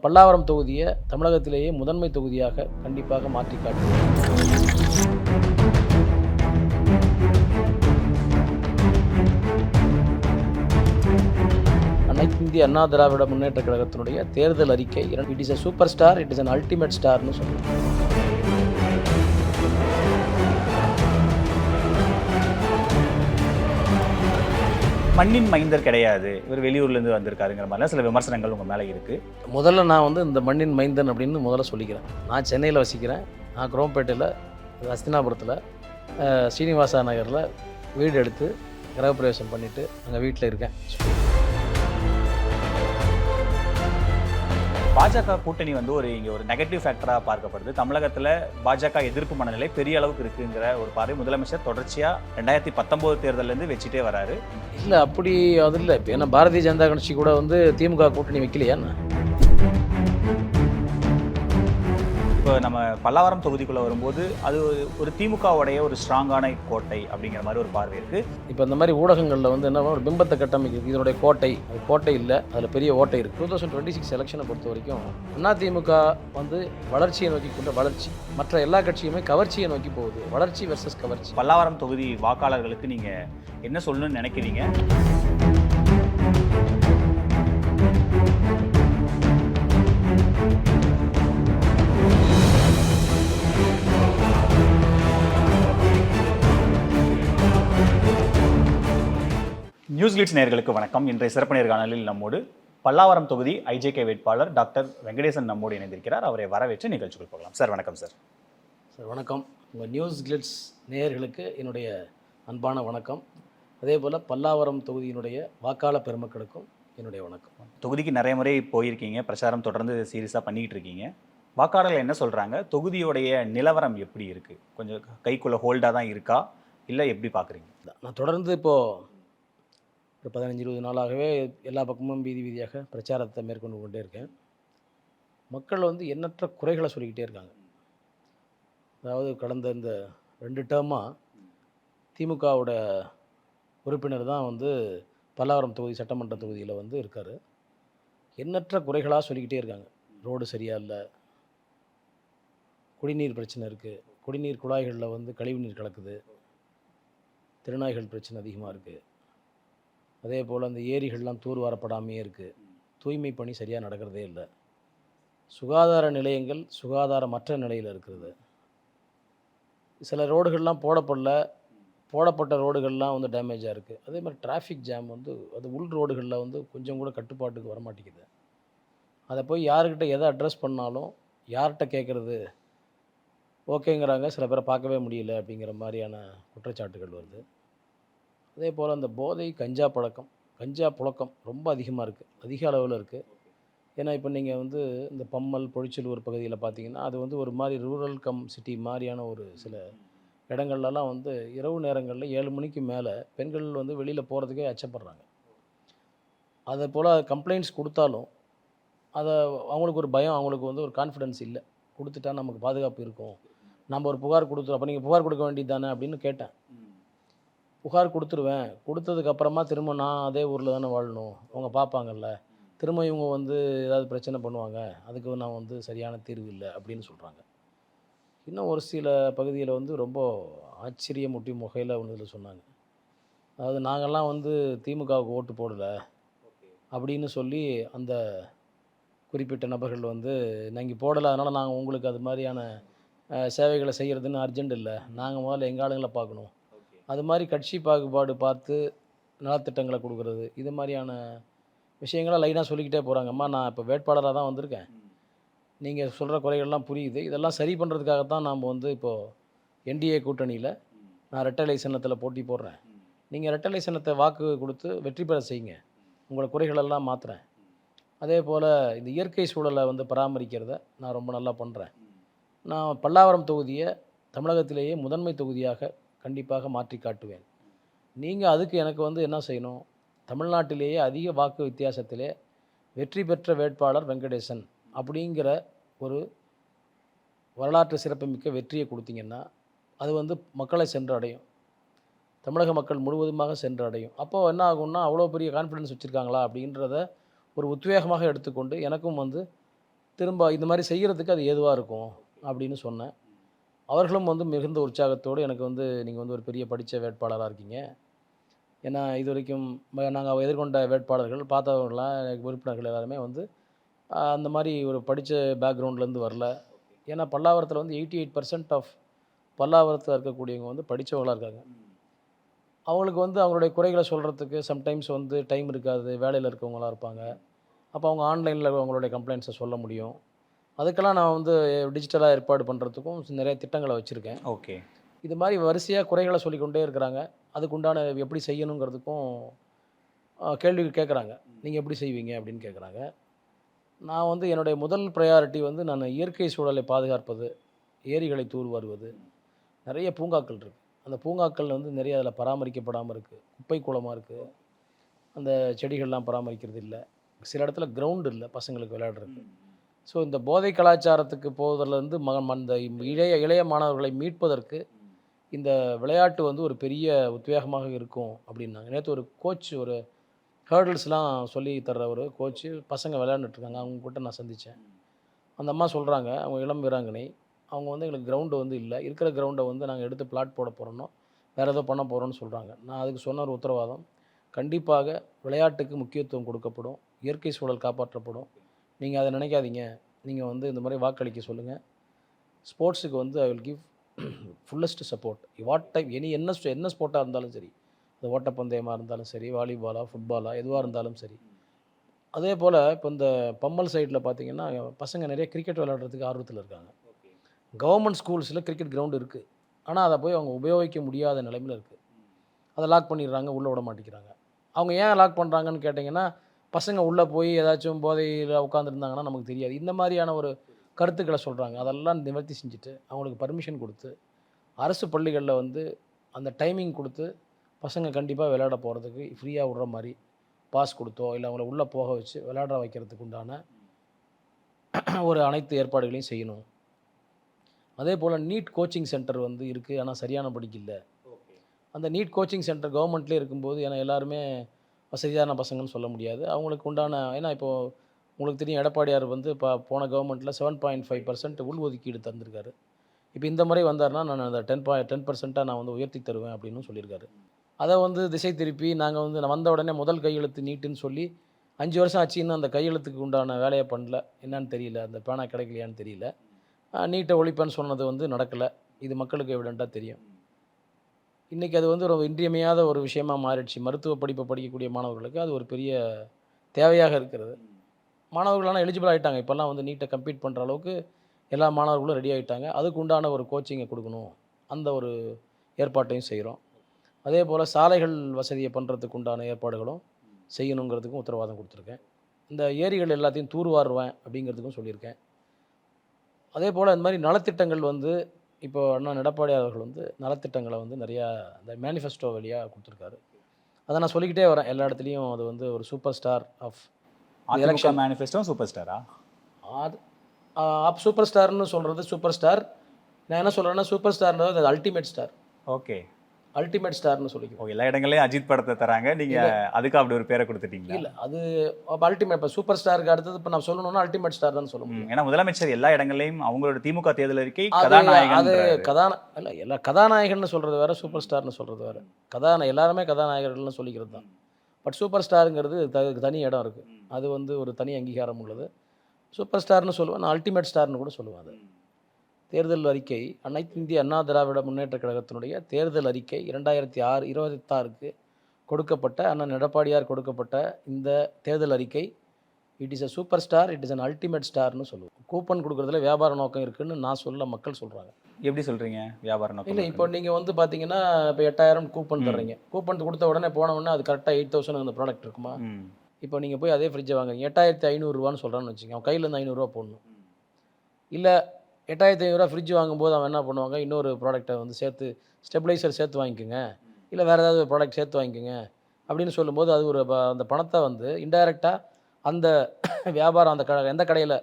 பல்லாவரம் தொகுதியை தமிழகத்திலேயே முதன்மை தொகுதியாக கண்டிப்பாக மாற்றி காட்டுவோம். அனைத்து இந்திய அண்ணா திராவிட முன்னேற்ற கழகத்தினுடைய தேர்தல் அறிக்கை it is a super star, it is an ultimate ஸ்டார்னு சொல்லுவோம். மண்ணின் மைந்தர் கிடையாது, இவர் வெளியூர்லேருந்து வந்திருக்காருங்கிற மாதிரிலாம் சில விமர்சனங்கள் உங்கள் மேலே இருக்குது. முதல்ல நான் இந்த மண்ணின் மைந்தன் அப்படின்னு முதல்ல சொல்லிக்கிறேன். நான் சென்னையில் வசிக்கிறேன். நான் குரோம்பேட்டையில் அஸ்தினாபுரத்தில் ஸ்ரீனிவாசா நகரில் வீடு எடுத்து கிரகப்பிரவேசம் பண்ணிவிட்டு அங்கே வீட்டில் இருக்கேன். பாஜக கூட்டணி இங்கே ஒரு நெகட்டிவ் ஃபேக்டராக பார்க்கப்படுது. தமிழகத்தில் பாஜக எதிர்ப்பு மனநிலை பெரிய அளவுக்கு இருக்குங்கிற ஒரு பார்வை முதலமைச்சர் தொடர்ச்சியாக 2019 தேர்தலேருந்து வச்சுட்டே வராரு. இல்லை, அப்படி அது இல்லை. இப்போ ஏன்னா பாரதிய ஜனதா கட்சி கூட திமுக கூட்டணி வைக்கலையா? இப்போ நம்ம பல்லாவரம் தொகுதிக்குள்ளே வரும்போது அது ஒரு திமுகவுடைய ஒரு ஸ்ட்ராங்கான கோட்டை அப்படிங்கிற மாதிரி ஒரு பார்வை இருக்குது. இப்போ இந்த மாதிரி ஊடகங்களில் என்ன ஒரு பிம்பத்தை கட்டமைக்கிறது, இதனுடைய கோட்டை, அது கோட்டை இல்லை, அதில் பெரிய ஓட்டை இருக்குது. 2026 எலெக்ஷனை பொறுத்த வரைக்கும் அதிமுக வளர்ச்சியை நோக்கி கொண்ட வளர்ச்சி, மற்ற எல்லா கட்சியுமே கவர்ச்சியை நோக்கி போகுது. வளர்ச்சி வெர்சஸ் கவர்ச்சி. பல்லாவரம் தொகுதி வாக்காளர்களுக்கு நீங்கள் என்ன சொல்லணும்னு நினைக்கிறீங்க? நியூஸ் கிளிட்ஸ் நேயர்களுக்கு வணக்கம். இன்றைய சிறப்பு நேர்காணலில் நம்மோடு பல்லாவரம் தொகுதி ஐஜேகே வேட்பாளர் டாக்டர் வெங்கடேசன் நம்மோடு இணைந்திருக்கிறார். அவரை வரவேற்று நிகழ்ச்சிக்குள் போகலாம். சார் வணக்கம். சார் வணக்கம். உங்கள் நியூஸ் கிளிட்ஸ் நேயர்களுக்கு என்னுடைய அன்பான வணக்கம். அதே போல் பல்லாவரம் தொகுதியினுடைய வாக்காளர் பெருமக்களுக்கும் என்னுடைய வணக்கம். தொகுதிக்கு நிறைய முறை போயிருக்கீங்க, பிரச்சாரம் தொடர்ந்து சீரியஸாக பண்ணிக்கிட்டு இருக்கீங்க. வாக்காளர்கள் என்ன சொல்கிறாங்க? தொகுதியோடைய நிலவரம் எப்படி இருக்குது? கொஞ்சம் கைக்குள்ளே ஹோல்டாக தான் இருக்கா, இல்லை எப்படி பார்க்குறீங்க? நான் தொடர்ந்து இப்போது ஒரு 15-20 நாளாகவே எல்லா பக்கமும் வீதி வீதியாக பிரச்சாரத்தை மேற்கொண்டு கொண்டே இருக்கேன். மக்கள் எண்ணற்ற குறைகளை சொல்லிக்கிட்டே இருக்காங்க. அதாவது கடந்த இந்த 2 டேர்மாக திமுகவோட உறுப்பினர் தான் பல்லாவரம் தொகுதி சட்டமன்ற தொகுதியில் இருக்கார். எண்ணற்ற குறைகளாக சொல்லிக்கிட்டே இருக்காங்க. ரோடு சரியாக இல்லை, குடிநீர் பிரச்சனை இருக்குது, குடிநீர் குழாய்களில் கழிவுநீர் கலக்குது, திருநாய்கள் பிரச்சனை அதிகமாக இருக்குது, அதே போல் அந்த ஏரிகள்லாம் தூர்வாரப்படாமையே இருக்குது, தூய்மை பணி சரியாக நடக்கிறதே இல்லை, சுகாதார நிலையங்கள் சுகாதாரமற்ற நிலையில் இருக்கிறது, சில ரோடுகள்லாம் போடப்பட்ட ரோடுகள்லாம் டேமேஜாக இருக்குது, அதே மாதிரி டிராஃபிக் ஜாம் அது உள் ரோடுகளில் கொஞ்சம் கூட கட்டுப்பாட்டுக்கு வரமாட்டேங்குது. அதை போய் யாருக்கிட்ட எதை அட்ரஸ் பண்ணாலும் யார்கிட்ட கேட்குறது, ஓகேங்கிறாங்க, சில பேரை பார்க்கவே முடியல அப்படிங்கிற மாதிரியான குற்றச்சாட்டுகள் வருது. அதே போல் அந்த போதை கஞ்சா புழக்கம் ரொம்ப அதிகமாக இருக்குது, அதிக அளவில் இருக்குது. ஏன்னா இப்போ நீங்கள் இந்த பம்மல் பொழிச்சலூர் பகுதியில் பார்த்தீங்கன்னா அது ஒரு மாதிரி ரூரல் கம் சிட்டி மாதிரியான ஒரு சில இடங்கள்லாம் இரவு நேரங்களில் 7 மணிக்கு மேலே பெண்கள் வெளியில் போகிறதுக்கே அச்சப்படுறாங்க. அதே போல் கம்ப்ளைண்ட்ஸ் கொடுத்தாலும் அதை அவங்களுக்கு ஒரு பயம், அவங்களுக்கு ஒரு கான்ஃபிடென்ஸ் இல்லை. கொடுத்துட்டா நமக்கு பாதுகாப்பு இருக்கும், நம்ம ஒரு புகார் கொடுத்துருவோம், அப்போ நீங்கள் புகார் கொடுக்க வேண்டியது தானே அப்படின்னு கேட்டேன். புகார் கொடுத்துருவேன், கொடுத்ததுக்கப்புறமா திரும்ப நான் அதே ஊரில் தானே வாழணும், அவங்க பார்ப்பாங்கல்ல, திரும்ப இவங்க ஏதாவது பிரச்சனை பண்ணுவாங்க, அதுக்கு நான் சரியான தீர்வு இல்லை அப்படின்னு சொல்கிறாங்க. இன்னும் ஒரு சில பகுதியில் ரொம்ப ஆச்சரியமூட்டும் வகையில் ஒன்று சொன்னாங்க. அதாவது நாங்கள்லாம் திமுகவுக்கு ஓட்டு போடலை அப்படின்னு சொல்லி அந்த குறிப்பிட்ட நபர்கள் நாங்கள் போடலை, அதனால் நாங்கள் உங்களுக்கு அது மாதிரியான சேவைகளை செய்கிறதுன்னு அர்ஜெண்ட் இல்லை, நாங்கள் முதல்ல எங்கள் ஆளுங்களை பார்க்கணும், அது மாதிரி கட்சி பாகுபாடு பார்த்து நலத்திட்டங்களை கொடுக்குறது, இது மாதிரியான விஷயங்களாக லைனாக சொல்லிக்கிட்டே போகிறாங்க. அம்மா, நான் இப்போ வேட்பாளராக தான் வந்திருக்கேன், நீங்கள் சொல்கிற குறைகள்லாம் புரியுது, இதெல்லாம் சரி பண்ணுறதுக்காகத்தான் நாம் இப்போது என்டிஏ கூட்டணியில் நான் ரெட்டை சின்னத்தில் போட்டி போடுறேன், நீங்கள் ரெட்டை சின்னத்தை வாக்கு கொடுத்து வெற்றி பெற செய்யுங்க, உங்களை குறைகளெல்லாம் மாற்றுறேன். அதே போல் இந்த இயற்கை சூழலை பராமரிக்கிறத நான் ரொம்ப நல்லா பண்ணுறேன். நான் பல்லாவரம் தொகுதியை தமிழகத்திலேயே முதன்மை தொகுதியாக கண்டிப்பாக மாற்றி காட்டுவேன். நீங்கள் அதுக்கு எனக்கு என்ன செய்யணும், தமிழ்நாட்டிலேயே அதிக வாக்கு வித்தியாசத்திலே வெற்றி பெற்ற வேட்பாளர் வெங்கடேசன் அப்படிங்கிற ஒரு வரலாற்று சிறப்புமிக்க வெற்றியை கொடுத்தீங்கன்னா அது மக்களை சென்றடையும், தமிழக மக்கள் முழுவதுமாக சென்றடையும். அப்போது என்ன ஆகும்னா, அவ்வளோ பெரிய கான்ஃபிடன்ஸ் வச்சுருக்காங்களா அப்படின்றத ஒரு உத்வேகமாக எடுத்துக்கொண்டு எனக்கும் திரும்ப இந்த மாதிரி செய்கிறதுக்கு அது ஏதுவாக இருக்கும் அப்படின்னு சொன்னேன். அவர்களும் வந்து மிகுந்த உற்சாகத்தோடு எனக்கு வந்து நீங்கள் வந்து ஒரு பெரிய படித்த வேட்பாளராக இருக்கீங்க. ஏன்னா இதுவரைக்கும் நாங்கள் எதிர்கொண்ட வேட்பாளர்கள் பார்த்தவங்கலாம் உறுப்பினர்கள் எல்லாருமே வந்து அந்த மாதிரி ஒரு படித்த பேக்ரவுண்ட்லேருந்து வரல. ஏன்னா பல்லாவரத்தில் வந்து 88% ஆஃப் பல்லாவரத்தில் இருக்கக்கூடியவங்க வந்து படித்தவங்களாக இருக்காங்க. அவங்களுக்கு வந்து அவங்களுடைய குறைகளை சொல்கிறதுக்கு சம்டைம்ஸ் வந்து டைம் இருக்காது, வேலையில் இருக்கவங்களா இருப்பாங்க. அப்போ அவங்க ஆன்லைனில் அவங்களுடைய கம்ப்ளைண்ட்ஸை சொல்ல முடியும். அதுக்கெல்லாம் நான் வந்து டிஜிட்டலாக ஏற்பாடு பண்ணுறதுக்கும் நிறைய திட்டங்களை வச்சுருக்கேன். ஓகே. இது மாதிரி வரிசையாக குறைகளை சொல்லிக்கொண்டே இருக்கிறாங்க. அதுக்குண்டான எப்படி செய்யணுங்கிறதுக்கும் கேள்வி கேட்குறாங்க. நீங்கள் எப்படி செய்வீங்க அப்படின்னு கேட்குறாங்க. நான் வந்து என்னுடைய முதல் ப்ரையாரிட்டி வந்து நான் இயற்கை சூழலை பாதுகாப்பது, ஏரிகளை தூர்வாருவது. நிறைய பூங்காக்கள் இருக்குது. அந்த பூங்காக்கள் வந்து நிறைய அதில் பராமரிக்கப்படாமல் இருக்குது. குப்பை கூளமாக இருக்குது. அந்த செடிகள்லாம் பராமரிக்கிறது இல்லை. சில இடத்துல கிரவுண்ட் இல்லை பசங்களுக்கு விளையாடுறதுக்கு. ஸோ இந்த போதை கலாச்சாரத்துக்கு போவதிலேருந்து அந்த இளைய இளைய மாணவர்களை மீட்பதற்கு இந்த விளையாட்டு வந்து ஒரு பெரிய உத்வேகமாக இருக்கும் அப்படின்னாங்க. நேற்று ஒரு கோச் ஒரு ஹேர்டில்ஸ்லாம் சொல்லி தர்ற ஒரு கோச்சு பசங்க விளையாண்டுட்ருக்காங்க. அவங்கக்கிட்ட நான் சந்தித்தேன். அந்த அம்மா சொல்கிறாங்க, அவங்க இளம் வீராங்கனை, அவங்க வந்து எங்களுக்கு கிரவுண்டு வந்து இல்லை, இருக்கிற கிரவுண்டை வந்து நாங்கள் எடுத்து பிளாட் போட போகிறோன்னோ வேறு ஏதோ பண்ண போகிறோன்னு சொல்கிறாங்க. நான் அதுக்கு சொன்ன ஒரு உத்தரவாதம், கண்டிப்பாக விளையாட்டுக்கு முக்கியத்துவம் கொடுக்கப்படும், இயற்கை சூழல் காப்பாற்றப்படும். நீங்கள் அதை நினைக்காதீங்க. நீங்கள் வந்து இந்த மாதிரி வாக்களிக்க சொல்லுங்கள். ஸ்போர்ட்ஸுக்கு வந்து I will give fullest support. What type என்ன ஸ்போர்ட்டாக இருந்தாலும் சரி, அது ஓட்டப்பந்தயமாக இருந்தாலும் சரி, வாலிபாலா ஃபுட்பாலா எதுவாக இருந்தாலும் சரி. அதே போல் இப்போ இந்த பம்மல் சைடில் பார்த்தீங்கன்னா பசங்க நிறைய கிரிக்கெட் விளையாடுறதுக்கு ஆர்வத்தில் இருக்காங்க. கவர்மெண்ட் ஸ்கூல்ஸில் கிரிக்கெட் கிரவுண்டு இருக்குது. ஆனால் அதை போய் அவங்க உபயோகிக்க முடியாத நிலைமையில் இருக்குது. அதை லாக் பண்ணிடுறாங்க, உள்ளே விட மாட்டேங்கிறாங்க. அவங்க ஏன் லாக் பண்ணுறாங்கன்னு கேட்டிங்கன்னா, பசங்க உள்ளே போய் ஏதாச்சும் போதையில் உட்காந்துருந்தாங்கன்னா நமக்கு தெரியாது. இந்த மாதிரியான ஒரு கருத்துக்களை சொல்கிறாங்க. அதெல்லாம் நிவர்த்தி செஞ்சுட்டு அவங்களுக்கு பர்மிஷன் கொடுத்து அரசு பள்ளிகளில் வந்து அந்த டைமிங் கொடுத்து பசங்க கண்டிப்பாக விளையாட போகிறதுக்கு ஃப்ரீயாக விடுற மாதிரி பாஸ் கொடுத்தோ இல்லை அவங்கள உள்ளே போக வச்சு விளையாட வைக்கிறதுக்கு உண்டான ஒரு அனைத்து ஏற்பாடுகளையும் செய்யணும். அதே போல் நீட் கோச்சிங் சென்டர் வந்து இருக்குது, ஆனால் சரியான படிக்கு இல்லை. அந்த நீட் கோச்சிங் சென்டர் கவர்மெண்ட்லேயே இருக்கும்போது ஏன்னா எல்லாருமே வசதியான பசங்கன்னு சொல்ல முடியாது. அவங்களுக்கு உண்டான ஏன்னா இப்போது உங்களுக்கு தெரியும் எடப்பாடியார் வந்து இப்போ போன கவர்மெண்ட்டில் 7.5% உள்ஒதுக்கீடு தந்திருக்காரு. இப்போ இந்த முறை வந்தார்னா நான் அந்த 10% நான் வந்து உயர்த்தி தருவேன் அப்படின்னு சொல்லியிருக்காரு. அதை வந்து திசை திருப்பி நாங்கள் வந்து நான் வந்த உடனே முதல் கையெழுத்து நீட்டுன்னு சொல்லி 5 வருஷம் ஆச்சு, இன்னும் அந்த கையெழுத்துக்கு உண்டான வேலையை பண்ணல. என்னன்னு தெரியல, அந்த பேனா கிடைக்கலையான்னு தெரியல. நீட்டை ஒழிப்பேன்னு சொன்னது வந்து நடக்கலை. இது மக்களுக்கு எவிடெண்ட்டாக தெரியும். இன்றைக்கி அது வந்து ஒரு இன்றியமையாத ஒரு விஷயமாக மாறிடுச்சு. மருத்துவ படிப்பை படிக்கக்கூடிய மாணவர்களுக்கு அது ஒரு பெரிய தேவையாக இருக்கிறது. மாணவர்களான எலிஜிபிள் ஆகிட்டாங்க. இப்போல்லாம் வந்து நீட்டை கம்ப்ளீட் பண்ணுற அளவுக்கு எல்லா மாணவர்களும் ரெடி ஆகிட்டாங்க. அதுக்கு உண்டான ஒரு கோச்சிங்கை கொடுக்கணும், அந்த ஒரு ஏற்பாட்டையும் செய்கிறோம். அதே போல் சாலைகள் வசதியை பண்ணுறதுக்கு உண்டான ஏற்பாடுகளும் செய்யணுங்கிறதுக்கும் உத்தரவாதம் கொடுத்துருக்கேன். இந்த ஏரிகள் எல்லாத்தையும் தூர்வாருவேன் அப்படிங்கிறதுக்கும் சொல்லியிருக்கேன். அதே போல் இந்த மாதிரி நலத்திட்டங்கள் வந்து இப்போ அண்ணா எடப்பாடியார் அவர்கள் வந்து நலத்திட்டங்களை வந்து நிறையா இந்த மேனிஃபெஸ்டோ வழியாக கொடுத்துருக்காரு. அதை நான் சொல்லிக்கிட்டே வரேன் எல்லா இடத்துலையும். அது வந்து ஒரு super star of election manifesto super ஸ்டாரா? அது சூப்பர் ஸ்டார்னு சொல்கிறது சூப்பர் ஸ்டார். நான் என்ன சொல்கிறேன்னா சூப்பர் ஸ்டார்ன்றது அது அல்டிமேட் ஸ்டார். ஓகே, அல்டிமேட் ஸ்டார்னு சொல்லிக்கிறோம். எல்லா இடங்களையும் அஜித் படத்தை தராங்க, நீங்கள் அதுக்கு அப்படி ஒரு பேரை கொடுத்துட்டீங்களா? இல்லை, அது அல்டிமேட். இப்போ சூப்பர் ஸ்டாருக்கு அடுத்தது இப்போ நான் சொல்லணும்னா அல்டிமேட் ஸ்டார் தான் சொல்ல முடியும். ஏன்னா முதலமைச்சர் எல்லா இடங்களையும் அவங்களோட திமுக தேர்தல் அறிக்கை அது கதாநாயகன் இல்லை, எல்லா கதாநாயகன்னு சொல்கிறது வேறு, சூப்பர் ஸ்டார்னு சொல்கிறது வேறு. எல்லாருமே கதாநாயகர்கள்னு சொல்லிக்கிறது தான். பட் சூப்பர் ஸ்டாருங்கிறது தனி இடம் இருக்குது. அது வந்து ஒரு தனி அங்கீகாரம் உள்ளது. சூப்பர் ஸ்டார்னு சொல்லுவேன், நான் அல்டிமேட் ஸ்டார்னு கூட சொல்லுவேன். அது தேர்தல் அறிக்கை அனைத்து இந்திய அண்ணா திராவிட முன்னேற்ற கழகத்தினுடைய தேர்தல் அறிக்கை 2026 கொடுக்கப்பட்ட அண்ணன் எடப்பாடியார் கொடுக்கப்பட்ட இந்த தேர்தல் அறிக்கை it is a super star, it is an ultimate ஸ்டார்னு சொல்லுவோம். கூப்பன் கொடுக்குறதுல வியாபார நோக்கம் இருக்குதுன்னு நான் சொல்ல, மக்கள் சொல்கிறாங்க. எப்படி சொல்கிறீங்க வியாபார நோக்கம்? இல்லை, இப்போ நீங்கள் வந்து பார்த்தீங்கன்னா இப்போ 8000 கூப்பன் தர்றீங்க. கூப்பன் கொடுத்த உடனே போன உடனே அது கரெக்டாக 8000 அந்த ப்ராடக்ட் இருக்குமா? இப்போ நீங்கள் போய் அதே ஃப்ரிட்ஜை வாங்குறீங்க, 8500 சொல்கிறான்னு வச்சுக்கோங்க. அவன் கையிலேருந்து 500 போடணும். இல்லை 8500 ஃப்ரிட்ஜ் வாங்கும்போது அவன் என்ன பண்ணுவாங்க, இன்னொரு ப்ராடக்ட்டை வந்து சேர்த்து ஸ்டெபிளைசர் சேர்த்து வாங்கிக்கோங்க, இல்லை வேறு ஏதாவது ஒரு ப்ராடக்ட் சேர்த்து வாங்கிக்கோங்க அப்படின்னு சொல்லும்போது அது ஒரு அந்த பணத்தை வந்து இன்டைரக்டாக அந்த வியாபாரம் அந்த எந்த கடையில்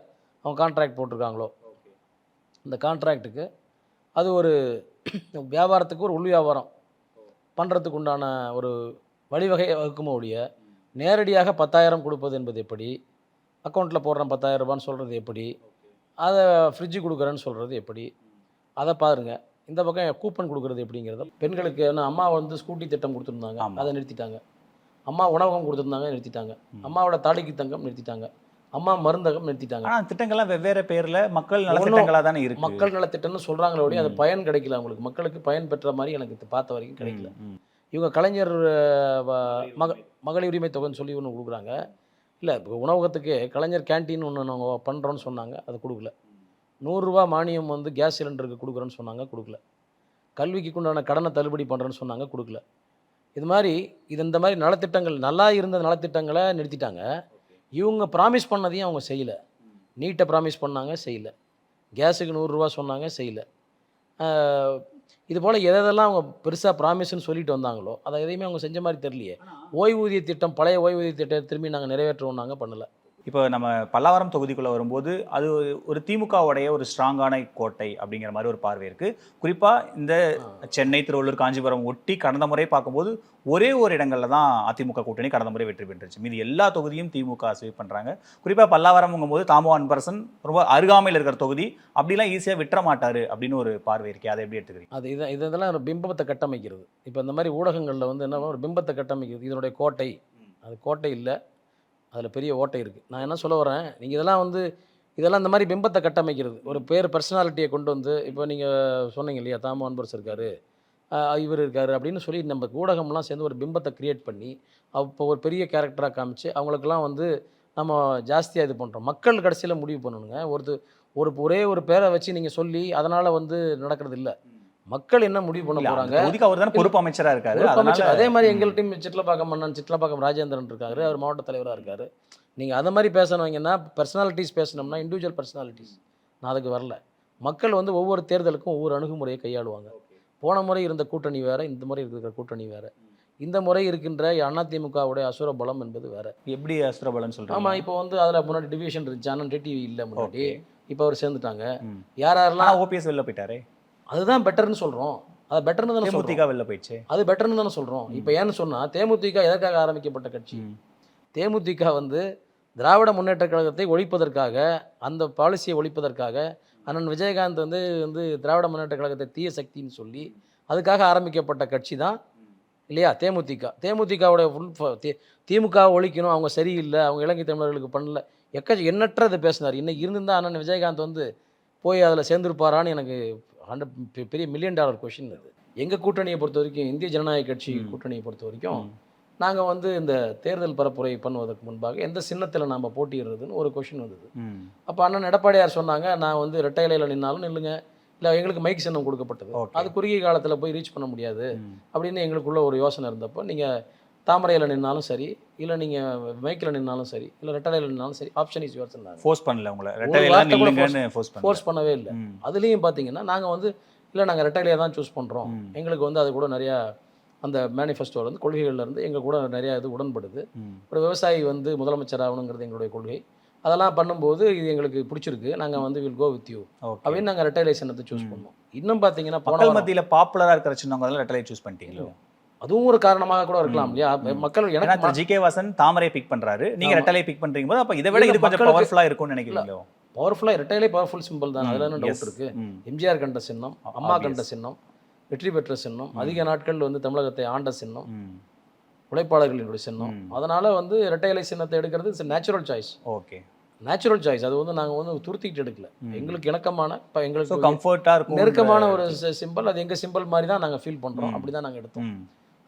அவங்க கான்ட்ராக்ட் போட்டிருக்காங்களோ அந்த கான்ட்ராக்டுக்கு அது ஒரு வியாபாரத்துக்கு ஒரு உள் வியாபாரம் பண்ணுறதுக்கு உண்டான ஒரு வழிவகையை வகுக்குமோ ஒழிய நேரடியாக 10,000 கொடுப்பது என்பது எப்படி, அக்கௌண்ட்டில் போடுறேன் 10,000 ரூபான்னு சொல்கிறது எப்படி, அதை ஃப்ரிட்ஜு கொடுக்குறேன்னு சொல்கிறது எப்படி, அதை பாருங்கள். இந்த பக்கம் கூப்பன் கொடுக்குறது எப்படிங்கிறத பெண்களுக்கு ஏன்னா அம்மா வந்து ஸ்கூட்டி திட்டம் கொடுத்துருந்தாங்க, ஆமா. அதை நிறுத்திட்டாங்க. அம்மா உணவகம் கொடுத்துருந்தாங்க, நிறுத்திட்டாங்க. அம்மாவோட தாலிக்கு தங்கம் நிறுத்திட்டாங்க. அம்மா மருந்தகம் நிறுத்திட்டாங்க. ஆனா திட்டங்கள்லாம் வெவ்வேறு பேர்ல மக்கள் நல திட்டங்களா தானே இருக்கு. மக்கள் நலத்திட்டம்னு சொல்கிறாங்களே ஒழிய அது பயன் கிடைக்கல அவங்களுக்கு. மக்களுக்கு பயன் பெற்ற மாதிரி எனக்கு பார்த்த வரைக்கும் கிடைக்கல. இவங்க கலைஞர் மகளிர் உரிமை தொகைன்னு சொல்லி ஒன்று கொடுக்குறாங்க. இல்லை இப்போ உணவகத்துக்கு கலைஞர் கேன்டீன் ஒன்று நாங்கள் பண்ணுறோன்னு சொன்னாங்க, அது கொடுக்கல. 100 ரூபா மானியம் வந்து கேஸ் சிலிண்டருக்கு கொடுக்குறேன்னு சொன்னாங்க, கொடுக்கல. கல்விக்கு உண்டான கடனை தள்ளுபடி பண்ணுறேன்னு சொன்னாங்க, கொடுக்கல. இது மாதிரி இந்த மாதிரி நலத்திட்டங்கள் நல்லா இருந்த நலத்திட்டங்களை நிறுத்திட்டாங்க. இவங்க ப்ராமிஸ் பண்ணதையும் அவங்க செய்யலை. நீட்டை ப்ராமிஸ் பண்ணாங்க, செய்யலை. கேஸுக்கு 100 ரூபா சொன்னாங்க, செய்யலை. இது போல் எதெல்லாம் அவங்க பெருசாக ப்ராமிஸ்ன்னு சொல்லிட்டு வந்தாங்களோ அதை எதையுமே அவங்க செஞ்ச மாதிரி தெரியலையே. ஓய்வூதிய திட்டம், பழைய ஓய்வூதிய திட்டத்தை திரும்பி நாங்கள் நிறைவேற்றுவோம்னாங்க, பண்ணலை. இப்போ நம்ம பல்லாவரம் தொகுதிக்குள்ளே வரும்போது அது ஒரு திமுகவுடைய ஒரு ஸ்ட்ராங்கான கோட்டை அப்படிங்கிற மாதிரி ஒரு பார்வை இருக்குது. குறிப்பாக இந்த சென்னை, திருவள்ளூர், காஞ்சிபுரம் ஒட்டி கடந்த முறை பார்க்கும்போது ஒரே ஒரு இடங்களில் தான் அதிமுக கூட்டணி கடந்த முறை வெற்றி பெற்றுச்சு. மீது எல்லா தொகுதியும் திமுக ஸ்வீப் பண்ணுறாங்க. குறிப்பாக பல்லாவரம்ங்கும் போது தாமோ பர்சன் ரொம்ப அருகாமையில் இருக்கிற தொகுதி, அப்படிலாம் ஈஸியாக விட்டுற மாட்டார் அப்படின்னு ஒரு பார்வை இருக்கே, அதை எப்படி எடுத்துக்கிறீங்க? அது இதெல்லாம் ஒரு பிம்பத்தை கட்டமைக்கிறது. இப்போ இந்த மாதிரி ஊடகங்களில் வந்து என்ன ஒரு பிம்பத்தை கட்டமைக்கிறது. இதனுடைய கோட்டை, அது கோட்டை இல்லை, அதில் பெரிய ஓட்டை இருக்குது. நான் என்ன சொல்ல வரேன், நீங்கள் இதெல்லாம் இந்த மாதிரி பிம்பத்தை கட்டமைக்கிறது. ஒரு பர்சனாலிட்டியை கொண்டு வந்து, இப்போ நீங்கள் சொன்னீங்க இல்லையா, தாமோ அன்பரசு இருக்கார், இவர் இருக்கார் அப்படின்னு சொல்லி நம்ம ஊடகம்லாம் சேர்ந்து ஒரு பிம்பத்தை க்ரியேட் பண்ணி அப்போ ஒரு பெரிய கேரக்டராக காமிச்சு அவங்களுக்கெல்லாம் வந்து நம்ம ஜாஸ்தியாக இது பண்ணுறோம். மக்கள் கடைசியில் முடிவு பண்ணணுங்க. ஒரே ஒரு பேரை வச்சு நீங்கள் சொல்லி அதனால் வந்து நடக்கிறது இல்லை. மக்கள் என்ன முடிவு பண்ண போறாங்க? அவர் தானே பொறுப்பு அமைச்சராக இருக்காரு. அதே மாதிரி எங்கள்கிட்டையும் சிட்லப்பாக்கம் மன்னன் சிட்லப்பாக்கம் ராஜேந்திரன் இருக்காரு, அவர் மாவட்ட தலைவராக இருக்காரு. நீங்கள் அதை மாதிரி பேசணுங்கன்னா பர்சனாலிட்டிஸ் பேசணும்னா இண்டிவிஜுவல் பர்சனாலிட்டிஸ். நான் அதுக்கு வரல. மக்கள் வந்து ஒவ்வொரு தேர்தலுக்கும் ஒவ்வொரு அணுகுமுறையை கையாளுவாங்க. போன முறை இருந்த கூட்டணி வேறு, இந்த முறை இருக்கிற கூட்டணி வேறு. இந்த முறை இருக்கின்ற அதிமுகவுடைய அசுர பலம் என்பது வேறு. எப்படி அசுர பலம்னு சொல்கிறேன்? ஆமாம், இப்போ வந்து அதில் முன்னாடி டிவிஷன் இருந்துச்சு, ஆனால் டிடிவி இல்லை முன்னாடி. இப்போ அவர் சேர்ந்துட்டாங்க. யாரெல்லாம் ஓபிஎஸ் வெளில போயிட்டாரு, அதுதான் பெட்டர்னு சொல்கிறோம். அது பெட்டர்னு தானே தேமுதிக வெளில போயிடுச்சு, அது பெட்டர்னு தானே சொல்கிறோம். இப்போ ஏன்னு சொன்னால் தேமுதிக எதற்காக ஆரம்பிக்கப்பட்ட கட்சி? தேமுதிக வந்து திராவிட முன்னேற்ற கழகத்தை ஒழிப்பதற்காக, அந்த பாலிசியை ஒழிப்பதற்காக அண்ணன் விஜயகாந்த் வந்து திராவிட முன்னேற்ற கழகத்தை தீய சக்தின்னு சொல்லி அதுக்காக ஆரம்பிக்கப்பட்ட கட்சி தான் இல்லையா தேமுதிக. தேமுதிகவுடைய திமுக ஒழிக்கணும், அவங்க சரியில்லை, அவங்க இலங்கை தமிழர்களுக்கு பண்ணல, எண்ணற்றது பேசினார். இன்னைக்கு இருந்திருந்தால் அண்ணன் விஜயகாந்த் வந்து போய் அதில் சேர்ந்துருப்பாரான்னு எனக்கு பெரிய $1 மில்லியன் கொஷின். அது எங்கள் கூட்டணியை பொறுத்த வரைக்கும், இந்திய ஜனநாயக கட்சி கூட்டணியை பொறுத்த வரைக்கும் நாங்கள் வந்து இந்த தேர்தல் பரப்புரை பண்ணுவதற்கு முன்பாக எந்த சின்னத்தில் நாம் போட்டிடுறதுன்னு ஒரு கொஷின் வந்தது. அப்போ அண்ணன் எடப்பாடியார் சொன்னாங்க, நான் வந்து ரெட்டை இலையில் நின்னாலும் நில்லுங்க, இல்லை எங்களுக்கு மைக் சின்னம் கொடுக்கப்பட்டது, அது குறுகிய காலத்தில் போய் ரீச் பண்ண முடியாது அப்படின்னு எங்களுக்குள்ள ஒரு யோசனை இருந்தப்போ, நீங்கள் தாமரையில் நின்னாலும் சரி, இல்லை நீங்கள் மைக்கில் நின்னாலும் சரி, இல்லை ரெட்டலையில் நின்னாலும் சரி, ஆப்ஷன் இஸ் யுவர்ஸ். ஃபோர்ஸ் பண்ணல உங்களை, ஃபோர்ஸ் பண்ணவே இல்லை. அதுலேயும் பார்த்தீங்கன்னா நாங்கள் வந்து இல்லை நாங்கள் ரெட்டைலையை தான் சூஸ் பண்ணுறோம், எங்களுக்கு வந்து அது கூட நிறையா அந்த மேனிஃபெஸ்டோலேருந்து கொள்கைகள்லேருந்து எங்கள் கூட நிறையா இது உடன்படுது. ஒரு விவசாயி வந்து முதலமைச்சர் ஆகணுங்கிறது எங்களுடைய கொள்கை. அதெல்லாம் பண்ணும்போது இது எங்களுக்கு பிடிச்சிருக்கு, நாங்கள் வந்து வில் கோ வித் யூ அப்படின்னு நாங்கள் ரெட்டைலை சின்னத்தை சூஸ் பண்ணோம். இன்னும் பார்த்தீங்கன்னா மக்கள் மத்தியில் பாப்புலராக இருக்கிற சின்னவங்க ரெட்டைலை சூஸ் பண்ணிட்டீங்களோ, அதுவும் ஒரு காரணமாக கூட இருக்கலாம் இல்லையா? மக்கள் எனக்கு ஜிகே வாசன் தாமரை பிக் பண்றாரு, நீங்க ரெட்டலை பிக் பண்றீங்க போது அப்ப இதை விட இது கொஞ்சம் பவர்ஃபுல்லா இருக்கும்னு நினைக்கிறீங்களோ? பவர்ஃபுல்லாக ரெட்டைலை பவர்ஃபுல் சிம்பிள் தான், அதில் என்ன டவுட் இருக்கு? எம்ஜிஆர் கண்ட சின்னம், அம்மா கண்ட சின்னம், வெற்றி பெற்ற சின்னம், அதிக நாட்கள் வந்து தமிழகத்தை ஆண்ட சின்னம், உழைப்பாளர்களினுடைய சின்னம். அதனால வந்து ரெட்டை இலை சின்னத்தை எடுக்கிறது it's natural choice. Okay, natural choice. அது வந்து நாங்கள் வந்து துருத்திக்கிட்டு எடுக்கல, எங்களுக்கு இணக்கமான, இப்போ எங்களுக்கு கம்ஃபர்ட்டாக இருக்கும், நெருக்கமான ஒரு சிம்பிள். அது எங்கள் சிம்பிள் மாதிரி தான் நாங்கள் ஃபீல் பண்ணுறோம், அப்படி தான் நாங்கள் எடுத்தோம்.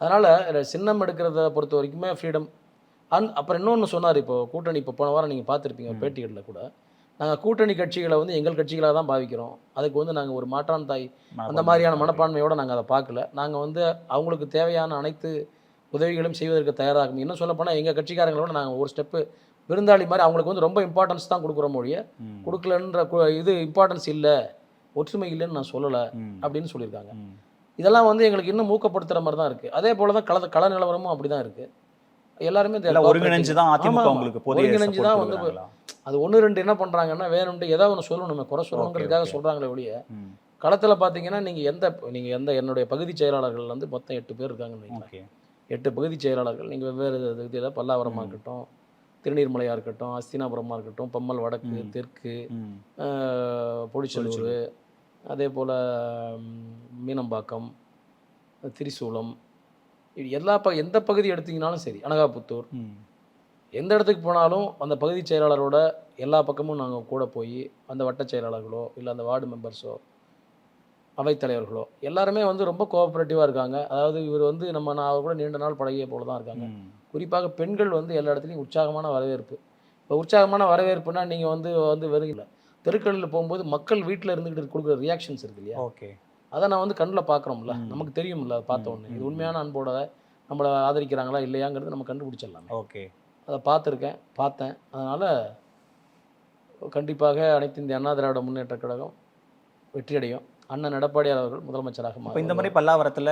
அதனால் சின்னம் எடுக்கிறத பொறுத்த வரைக்குமே ஃப்ரீடம். அப்புறம் இன்னொன்று சொன்னார், இப்போ கூட்டணி, இப்போ போன வாரம் நீங்கள் பார்த்துருப்பீங்க பேட்டிகளில் கூட, நாங்கள் கூட்டணி கட்சிகளை வந்து எங்கள் கட்சிகளாக தான் பாவிக்கிறோம், அதுக்கு வந்து நாங்கள் ஒரு மாற்றான் தாய் அந்த மாதிரியான மனப்பான்மையோடு நாங்கள் அதை பார்க்கல. நாங்கள் வந்து அவங்களுக்கு தேவையான அனைத்து உதவிகளும் செய்வதற்கு தயாராகும். இன்னும் சொல்லப்போனால் எங்கள் கட்சிக்காரங்களோட நாங்கள் ஒரு ஸ்டெப்பு விருந்தாளி மாதிரி அவங்களுக்கு வந்து ரொம்ப இம்பார்ட்டன்ஸ் தான் கொடுக்குறோம் மொழியை, கொடுக்கலன்ற இது இம்பார்ட்டன்ஸ் இல்லை, ஒற்றுமை இல்லைன்னு நான் சொல்லலை அப்படின்னு சொல்லியிருக்காங்க. இதெல்லாம் வந்து எங்களுக்கு இன்னும் ஊக்கப்படுத்துகிற மாதிரி தான் இருக்குது. அதே போல் தான் கள நிலவரமும் அப்படி தான் இருக்குது. எல்லாருமே ஒருங்கிணைஞ்சு தான் ஒருங்கிணைஞ்சு தான் வந்து அது 1-2 என்ன பண்ணுறாங்கன்னா வேணும்ட்டு ஏதாவது ஒன்று சொல்லணுமே, குறை சொல்லணுங்கிறதுக்காக சொல்கிறாங்களே ஒழிய, களத்தில் பார்த்தீங்கன்னா நீங்கள் எந்த என்னுடைய பகுதி செயலாளர்கள் வந்து மொத்தம் 8 பேர் இருக்காங்கன்னு வைங்களேன். 8 பகுதி செயலாளர்கள் நீங்கள் வெவ்வேறு இதில் பல்லாவரமாக இருக்கட்டும், திருநீர்மலையாக இருக்கட்டும், அஸ்தினாபுரமாக இருக்கட்டும், பம்மல் வடக்கு, தெற்கு, ம். பொடிச்சலூர், அதே போல் மீனம்பாக்கம், திரிசூலம், இது எல்லா எந்த பகுதி எடுத்தீங்கனாலும் சரி, அனகாபுத்தூர், ம். எந்த இடத்துக்கு போனாலும் அந்த பகுதி செயலாளரோட எல்லா பக்கமும் நாங்கள் கூட போய் அந்த வட்ட செயலாளர்களோ இல்லை அந்த வார்டு மெம்பர்ஸோ அவைத்தலைவர்களோ எல்லாருமே வந்து ரொம்ப கோஆப்ரேட்டிவாக இருக்காங்க. அதாவது இவர் வந்து நான் அவர் கூட நீண்ட நாள் பழகிய போல தான் இருக்காங்க. ம். குறிப்பாக பெண்கள் வந்து எல்லா இடத்துலையும் உற்சாகமான வரவேற்பு. இப்போ உற்சாகமான வரவேற்புனா நீங்கள் வந்து வெறும் இல்லை, தெருக்களில் போகும்போது மக்கள் வீட்டில் இருந்துக்கிட்டு கொடுக்குற ரியாக்ஷன்ஸ் இருக்கு இல்லையா, ஓகே. அதை நான் வந்து கண்ணில் பார்க்குறோம்ல, நமக்கு தெரியும்ல, அதை பார்த்த உடனே இது உண்மையான அன்போட நம்மளை ஆதரிக்கிறாங்களா இல்லையாங்கிறது நம்ம கண்டுபிடிச்சிடலாமே. ஓகே. அதை பார்த்தேன். அதனால் கண்டிப்பாக அனைத்து இந்திய அண்ணா திராவிட முன்னேற்ற கழகம் வெற்றியடையும். அண்ணன் எடப்பாடியார் அவர்கள் முதலமைச்சராக இப்போ இந்த மாதிரி பல்லாவரத்தில்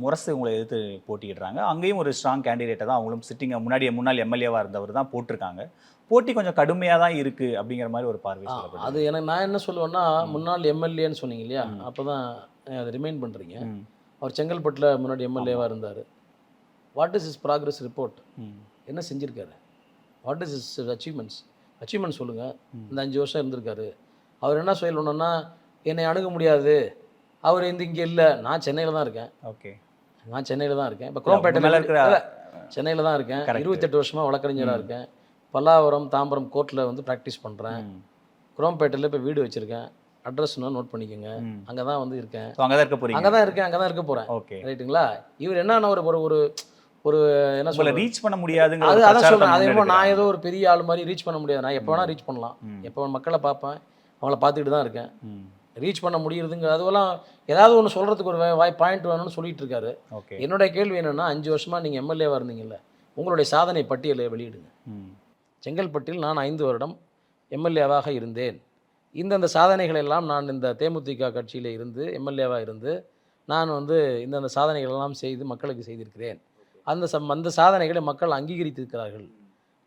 முரசு உங்களை எதிர்த்து போட்டியிடுறாங்க. அங்கேயும் ஒரு ஸ்ட்ராங் கேண்டிடேட்டை தான் அவங்களும் முன்னாள் எம்எல்ஏவாக இருந்தவர் தான் போட்டிருக்காங்க. போட்டி கொஞ்சம் கடுமையாக தான் இருக்குது அப்படிங்கிற மாதிரி ஒரு பார்வை சொல்லப்படுது. அது எனக்கு நான் என்ன சொல்லுவேன்னா, முன்னாள் எம்எல்ஏன்னு சொன்னீங்க இல்லையா, அப்போ தான் அதை ரிமைண்ட் பண்ணுறீங்க. அவர் செங்கல்பட்டில் முன்னாடி எம்எல்ஏவாக இருந்தார். What is is progress report? என்ன செஞ்சுருக்காரு? வாட் இஸ் இஸ் அச்சீவ்மெண்ட்ஸ் சொல்லுங்கள். இந்த 5 வருஷம் இருந்திருக்காரு. அவர் என்ன சொல்லணும்னா, என்னை அணுக முடியாது, அவர் இங்கே இல்லை, நான் சென்னையில் தான் இருக்கேன். ஓகே. நான் சென்னையில் தான் இருக்கேன். இப்போ குரோம்பேட்டையில் இருக்கிற சென்னையில் தான் இருக்கேன். 28 வருஷமாக வழக்கறிஞராக இருக்கேன். பல்லாவரம், தாம்பரம் கோர்ட்டில் வந்து ப்ராக்டிஸ் பண்ணுறேன். குரோம்பேட்டையில் இப்போ வீடு வச்சுருக்கேன். அட்ரஸ் நோட் பண்ணிக்கோங்க. அங்கே தான் வந்து இருக்கேன். அங்கே தான் இருக்க போகிறேன். அங்கே தான் இருக்க போகிறேன். ஓகே, ரைட்டுங்களா? இவர் என்னன்னா ஒரு என்ன சொல்ல ரீச் பண்ண முடியாதுங்க. அதான் சொல்கிறேன். அதே போல் நான் ஏதோ ஒரு பெரிய ஆள் மாதிரி ரீச் பண்ண முடியாது. நான் எப்போ வேணால் ரீச் பண்ணலாம். எப்போ மக்களை பார்ப்பேன், அவங்கள பார்த்துக்கிட்டு தான் இருக்கேன். ரீச் பண்ண முடியுதுங்க. அதுவெல்லாம் ஏதாவது ஒன்று சொல்கிறதுக்கு ஒரு பாயிண்ட் வேணும்னு சொல்லிட்டு இருக்காரு. என்னுடைய கேள்வி என்னென்னா, 5 வருஷமாக நீங்கள் எம்எல்ஏவாக இருந்தீங்கல்ல, உங்களுடைய சாதனை பட்டியலை வெளியிடுங்க. செங்கல்பட்டில் நான் 5 வருடம் எம்எல்ஏவாக இருந்தேன். இந்தந்த சாதனைகள் எல்லாம் நான் இந்த தேமுதிக கட்சியில் இருந்து எம்எல்ஏவாக இருந்து நான் வந்து இந்தந்த சாதனைகள் எல்லாம் செய்து மக்களுக்கு செய்திருக்கிறேன். அந்த சாதனைகளை மக்கள் அங்கீகரித்திருக்கிறார்கள்.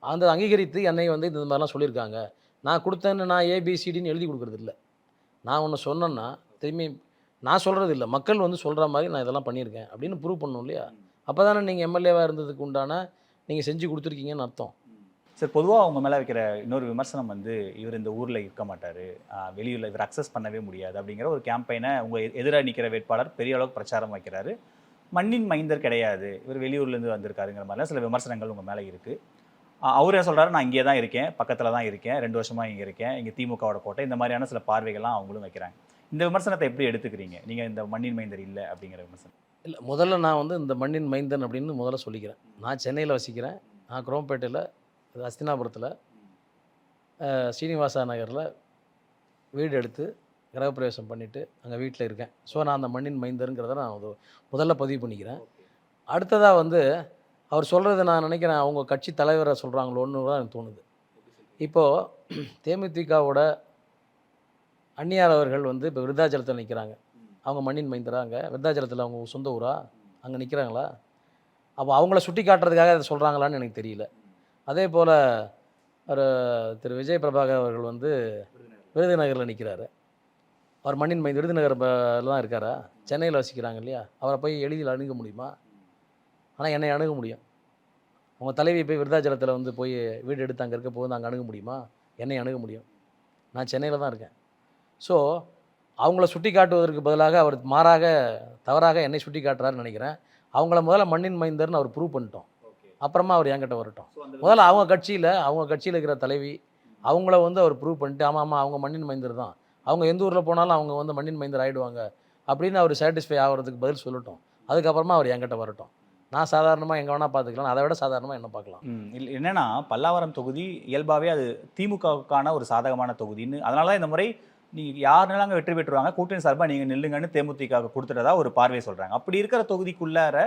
அந்த அங்கீகரித்து என்னை வந்து இந்த மாதிரிலாம் சொல்லியிருக்காங்க. நான் கொடுத்தேன்னு நான் ஏபிசிடின்னு எழுதி கொடுக்குறது இல்லை. நான் ஒன்று சொன்னேன்னா திரும்பி நான் சொல்கிறது இல்லை, மக்கள் வந்து சொல்கிற மாதிரி நான் இதெல்லாம் பண்ணியிருக்கேன் அப்படின்னு ப்ரூவ் பண்ணணும் இல்லையா? அப்போ தானே நீங்கள் எம்எல்ஏவாக இருந்ததுக்கு உண்டான நீங்கள் செஞ்சு கொடுத்துருக்கீங்கன்னு அர்த்தம். சார், பொதுவாக அவங்க மேலே வைக்கிற இன்னொரு விமர்சனம் வந்து, இவர் இந்த ஊரில் இருக்க மாட்டார், வெளியூரில் இவர் அக்சஸ் பண்ணவே முடியாது அப்படிங்கிற ஒரு கேம்பெயினை உங்கள் எதிராக நிற்கிற வேட்பாளர் பெரிய அளவுக்கு பிரச்சாரம் வைக்கிறாரு. மண்ணின் மைந்தர் கிடையாது, இவர் வெளியூர்லேருந்து வந்திருக்காருங்கிற மாதிரிலாம் சில விமர்சனங்கள் உங்கள் மேலே இருக்குது. அவர் என்ன சொல்கிறாரு, நான் இங்கே தான் இருக்கேன், பக்கத்தில் தான் இருக்கேன், 2 வருஷமாக இங்கே இருக்கேன், இங்கே திமுகவோட கோட்டை, இந்த மாதிரியான சில பார்வைகள்லாம் அவங்களும் வைக்கிறாங்க. இந்த விமர்சனத்தை எப்படி எடுத்துக்கிறீங்க நீங்கள், இந்த மண்ணின் மைந்தர் இல்லை அப்படிங்கிற விமர்சனம்? இல்லை, முதல்ல நான் வந்து இந்த மண்ணின் மைந்தன் அப்படின்னு முதல்ல சொல்லிக்கிறேன். நான் சென்னையில் வசிக்கிறேன். நான் குரோம்பேட்டையில், அஸ்தினாபுரத்தில், ஸ்ரீனிவாசா நகரில் வீடு எடுத்து கிரகப்பிரவேசம் பண்ணிவிட்டு அங்கே வீட்டில் இருக்கேன். ஸோ நான் அந்த மண்ணின் மைந்தருங்கிறத நான் முதல்ல பதிவு பண்ணிக்கிறேன். அடுத்ததாக வந்து அவர் சொல்கிறது நான் நினைக்கிறேன் அவங்க கட்சி தலைவரை சொல்கிறாங்களோன்னு தான் எனக்கு தோணுது. இப்போது தேமுதிகவோட அந்நியார் அவர்கள் வந்து இப்போ விருத்தாச்சலத்தில் நிற்கிறாங்க. அவங்க மண்ணின் மைந்தரா? அங்கே விருத்தாச்சலத்தில் அவங்க சொந்த ஊரா? அங்கே நிற்கிறாங்களா? அப்போ அவங்கள சுட்டி காட்டுறதுக்காக அதை சொல்கிறாங்களான்னு எனக்கு தெரியல. அதே போல் ஒரு திரு விஜய் பிரபாகர் அவர்கள் வந்து விருதுநகரில் நிற்கிறாரு. அவர் மண்ணின் மைந்தர் விருதுநகரில் தான் இருக்காரா? சென்னையில் வசிக்கிறாங்க இல்லையா? அவரை போய் எளிதில் அணுக முடியுமா? ஆனால் என்னை அணுக முடியும். அவங்க தலைவி போய் விருத்தாச்சலத்தில் வந்து போய் வீடு எடுத்து அங்கே இருக்க போது அங்கே அணுக முடியுமா? என்னை அணுக முடியும். நான் சென்னையில் தான் இருக்கேன். ஸோ அவங்கள சுட்டி காட்டுவதற்கு பதிலாக அவர் மாறாக தவறாக என்னை சுட்டி காட்டுறாருன்னு நினைக்கிறேன். அவங்கள முதல்ல மண்ணின் மைந்தர்னு அவர் ப்ரூவ் பண்ணிட்டோம். அப்புறமா அவர் என்கிட்ட வரட்டும். முதல்ல அவங்க கட்சியில் இருக்கிற தலைவி அவங்கள வந்து அவர் ப்ரூவ் பண்ணிட்டு, ஆமாம் அவங்க மண்ணின் மைந்தர் தான், அவங்க எந்த ஊரில் போனாலும் அவங்க வந்து மண்ணின் மைந்தர் ஆகிடுவாங்க அப்படின்னு அவர் சாட்டிஸ்ஃபை ஆகிறதுக்கு பதில் சொல்லட்டும். அதுக்கப்புறமா அவர் என்கிட்ட வரட்டும். நான் சாதாரணமாக எங்கே வேணால் பார்த்துக்கலாம், அதை விட சாதாரணமாக என்ன பார்க்கலாம். என்னென்னா, பல்லாவரம் தொகுதி இயல்பாகவே அது திமுகவுக்கான ஒரு சாதகமான தொகுதின்னு, அதனால தான் இந்த முறை நீங்கள் யாருனாலும் அங்கே வெற்றி பெற்றுருவாங்க, கூட்டணி சார்பாக நீங்கள் நில்லுங்கன்னு தேமுதிக கொடுத்துட்டதா ஒரு பார்வையை சொல்கிறாங்க. அப்படி இருக்கிற தொகுதிக்குள்ளார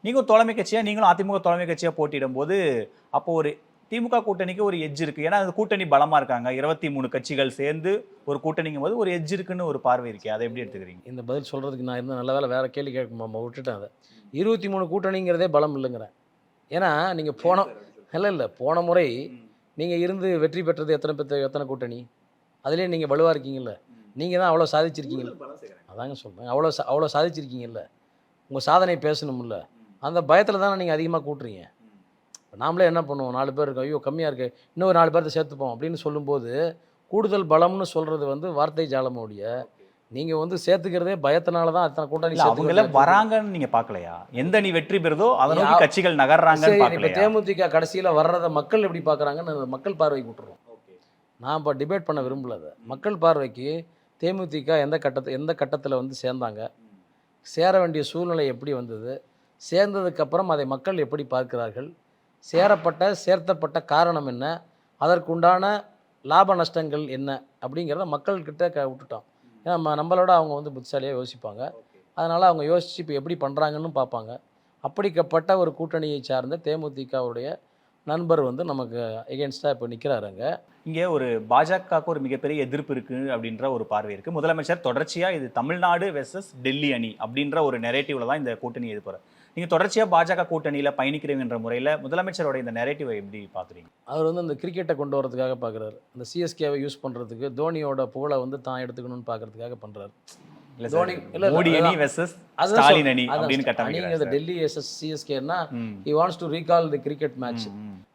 நீங்கள் தலைமை கட்சியாக, நீங்களும் அதிமுக தலைமை கட்சியாக போட்டியிடும் போது அப்போ ஒரு திமுக கூட்டணிக்கு ஒரு எட்ஜ் இருக்குது. ஏன்னா அந்த கூட்டணி பலமாக இருக்காங்க, 23 கட்சிகள் சேர்ந்து ஒரு கூட்டணிங்கும் போது ஒரு எட்ஜ் இருக்குன்னு ஒரு பார்வை இருக்கே, அதை எப்படி எடுத்துக்கிறீங்க? இந்த பதில் சொல்கிறதுக்கு நான் இருந்த நல்ல வேலை வேறு கேள்வி கேட்க விட்டுட்டேன். அதை 23 கூட்டணிங்கிறதே பலம் இல்லைங்கிறேன். ஏன்னா நீங்கள் போன முறை நீங்கள் இருந்து வெற்றி பெற்றது எத்தனை கூட்டணி? அதுலேயே நீங்கள் வலுவாக இருக்கீங்கல்ல, நீங்கள் தான் அவ்வளோ சாதிச்சிருக்கீங்கல்ல. அதாங்க சொல்கிறேன், அவ்வளோ சாதிச்சிருக்கீங்கல்ல, உங்கள் சாதனை பேசணும்ல, அந்த பயத்தில் தானே நீங்கள் அதிகமாக கூட்டுறீங்க. நாமளே என்ன பண்ணுவோம், 4 பேர் இருக்கோம், ஐயோ கம்மியாக இருக்கு, இன்னொரு 4 பேர்த்த சேர்த்துப்போம் அப்படின்னு சொல்லும்போது, கூடுதல் பலம்னு சொல்கிறது வந்து வார்த்தை ஜாலமோடைய, நீங்கள் வந்து சேர்த்துக்கிறதே பயத்தினால தான் அத்தனை கூட்டணி இல்ல அவங்கள வராங்கன்னு நீங்க பார்க்கலையா? எந்த அணி வெற்றி பெறுதோ அதை நோக்கி கட்சிகள் நகர்றாங்கன்னு இப்போ பார்க்கலையா? தேமுதிக கடைசியில் வர்றதை மக்கள் எப்படி பார்க்குறாங்கன்னு மக்கள் பார்வைக்கு விட்டுருவோம். நான் இப்போ டிபேட் பண்ண விரும்பல அதை. மக்கள் பார்வைக்கு தேமுதிக எந்த கட்டத்தில் வந்து சேர்ந்தாங்க, சேர வேண்டிய சூழ்நிலை எப்படி வந்தது, சேர்ந்ததுக்கப்புறம் அதை மக்கள் எப்படி பார்க்கிறார்கள், சேர்த்தப்பட்ட காரணம் என்ன, அதற்குண்டான லாப நஷ்டங்கள் என்ன அப்படிங்கிறத மக்கள்கிட்ட விட்டுட்டோம். ஏன்னா நம்மளோட அவங்க வந்து புத்திசாலியாக யோசிப்பாங்க. அதனால் அவங்க யோசித்து இப்போ எப்படி பண்ணுறாங்கன்னு பார்ப்பாங்க. அப்படிப்பட்ட ஒரு கூட்டணியை சார்ந்த தேமுதிகவுடைய நண்பர் வந்து நமக்கு எகென்ஸ்டாக இப்போ நிற்கிறாருங்க. இங்கே ஒரு பாஜகவுக்கு ஒரு மிகப்பெரிய எதிர்ப்பு இருக்கு அப்படின்ற ஒரு பார்வை இருக்கு. முதலமைச்சர் தொடர்ச்சியா இது தமிழ்நாடு வெர்சஸ் டெல்லி அணி அப்படின்ற ஒரு நெரேட்டிவ்ல தான் இந்த கூட்டணி எதிர்ப்பு. நீங்க தொடர்ச்சியா பாஜக கூட்டணியில பயணிக்கிறீங்கன்ற முறையில முதலமைச்சரோட இந்த நெரேட்டிவை எப்படி பாக்குறீங்க? அவர் வந்து அந்த கிரிக்கெட்டை கொண்டு வரதுக்காக பார்க்குறாரு. அந்த சிஎஸ்கேவை யூஸ் பண்ணுறதுக்கு, தோனியோட புகழை வந்து தான் எடுத்துக்கணும்னு பார்க்கறதுக்காக பண்ணுறாரு. தோனி மோடி அணி வெர்சஸ் ஸ்டாலின் அணி அப்படின்னு கட்டமைக்கிறாங்க. டெல்லி வெர்சஸ் சிஎஸ்கேன்னா he wants to recall the cricket match.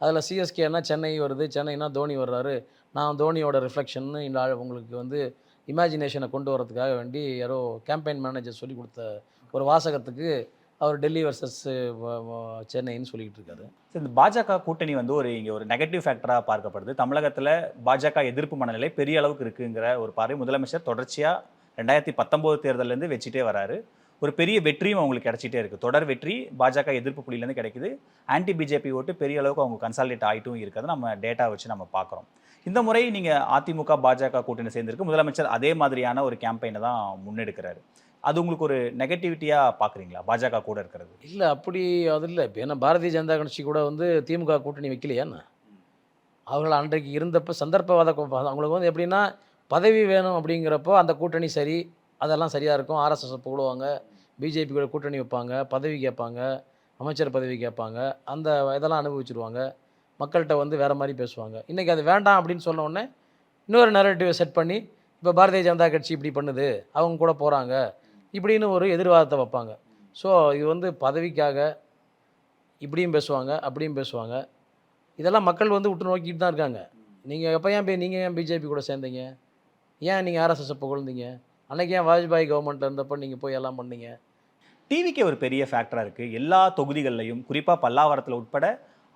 அதில் சிஎஸ்கேனா சென்னை வருது, சென்னைனா தோனி வர்றாரு, நான் தோனியோட ரிஃப்ளெக்ஷன் இந்த உங்களுக்கு வந்து இமேஜினேஷனை கொண்டு வரதுக்காக வேண்டி யாரோ கேம்பெயின் மேனேஜர் சொல்லி கொடுத்த ஒரு வாசகத்துக்கு அவர் டெல்லி வர்சஸ் சென்னைன்னு சொல்லிக்கிட்டு இருக்காரு. இந்த பாஜக கூட்டணி வந்து இங்கே ஒரு நெகட்டிவ் ஃபேக்டராக பார்க்கப்படுது. தமிழகத்தில் பாஜக எதிர்ப்பு மனநிலை பெரிய அளவுக்கு இருக்குங்கிற ஒரு பார்வை முதலமைச்சர் தொடர்ச்சியாக 2019 தேர்தலேருந்து வச்சுட்டே வராரு. ஒரு பெரிய வெற்றியும் அவங்களுக்கு கிடைச்சிட்டே இருக்குது. தொடர் வெற்றி பாஜக எதிர்ப்பு புள்ளியிலேருந்து கிடைக்குது. ஆன்டி பிஜேபி ஓட்டு பெரிய அளவுக்கு அவங்க கன்சாலிடேட் ஆகிட்டும் இருக்கிறது நம்ம டேட்டா வச்சு நம்ம பார்க்குறோம். இந்த முறை நீங்கள் அதிமுக பாஜக கூட்டணி சேர்ந்திருக்கு, முதலமைச்சர் அதே மாதிரியான ஒரு கேம்பெயினை தான் முன்னெடுக்கிறாரு. அது உங்களுக்கு ஒரு நெகட்டிவிட்டியாக பார்க்குறீங்களா பாஜக கூட இருக்கிறது? இல்லை, அப்படி அது இல்லை. இப்போ ஏன்னா பாரதிய ஜனதா கட்சி கூட வந்து திமுக கூட்டணி வைக்கலையான்னு அவர்கள் அன்றைக்கு இருந்தப்போ சந்தர்ப்பவாத அவங்களுக்கு வந்து எப்படின்னா பதவி வேணும் அப்படிங்கிறப்போ அந்த கூட்டணி சரி, அதெல்லாம் சரியாக இருக்கும். ஆர்எஸ்எஸ் புகழுவாங்க, பிஜேபி கூட கூட்டணி வைப்பாங்க, பதவி கேட்பாங்க, அமைச்சர் பதவி கேட்பாங்க, அந்த இதெல்லாம் அனுபவிச்சுருவாங்க, மக்கள்கிட்ட வந்து வேறு மாதிரி பேசுவாங்க. இன்றைக்கி அது வேண்டாம் அப்படின்னு சொன்ன உடனே இன்னொரு நெரேட்டிவை செட் பண்ணி இப்போ பாரதிய ஜனதா கட்சி இப்படி பண்ணுது, அவங்க கூட போகிறாங்க இப்படின்னு ஒரு எதிர்வாதத்தை வைப்பாங்க. ஸோ இது வந்து பதவிக்காக இப்படியும் பேசுவாங்க, அப்படியும் பேசுவாங்க. இதெல்லாம் மக்கள் வந்து உற்று நோக்கிட்டு தான் இருக்காங்க. நீங்கள் ஏன் பிஜேபி கூட சேர்ந்தீங்க, ஏன் நீங்கள் ஆர்எஸ்எஸ் புகழ்ந்தீங்க, அன்றைக்கி ஏன் வாஜ்பாய் கவர்மெண்ட்டில் இருந்தப்போ நீங்கள் போய் எல்லாம் பண்ணீங்க? டிவிக்கே ஒரு பெரிய ஃபேக்டராக இருக்குது. எல்லா தொகுதிகள்லையும் குறிப்பாக பல்லாவரத்தில் உட்பட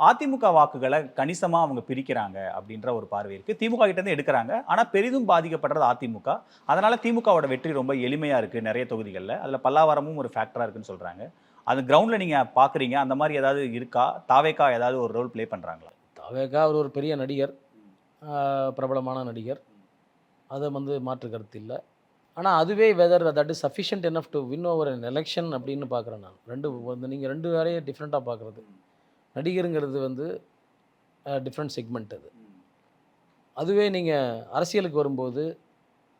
அதிமுக வாக்குகளை கணிசமாக அவங்க பிரிக்கிறாங்க அப்படின்ற ஒரு பார்வை இருக்குது. திமுக கிட்டேருந்து எடுக்கிறாங்க, ஆனால் பெரிதும் பாதிக்கப்படுறது அதிமுக. அதனால் திமுகவோட வெற்றி ரொம்ப எளிமையாக இருக்குது நிறைய தொகுதிகளில். அதில் பல்லாவரமும் ஒரு ஃபேக்டராக இருக்குன்னு சொல்கிறாங்க. அது கிரவுண்டில் நீங்கள் பார்க்குறீங்க, அந்த மாதிரி ஏதாவது இருக்கா? தாவேக்கா ஏதாவது ஒரு ரோல் ப்ளே பண்ணுறாங்களா? தாவேக்கா அவர் ஒரு பெரிய நடிகர், பிரபலமான நடிகர், அதை வந்து மாற்று கருத்து இல்லை. ஆனால் அதுவே whether that is sufficient enough to win over an election அப்படின்னு பார்க்குறேன் நான். நீங்கள் ரெண்டு வேலையை டிஃப்ரெண்ட்டாக பார்க்குறது. நடிகருங்கிறது வந்து டிஃப்ரெண்ட் செக்மெண்ட். அதுவே நீங்கள் அரசியலுக்கு வரும்போது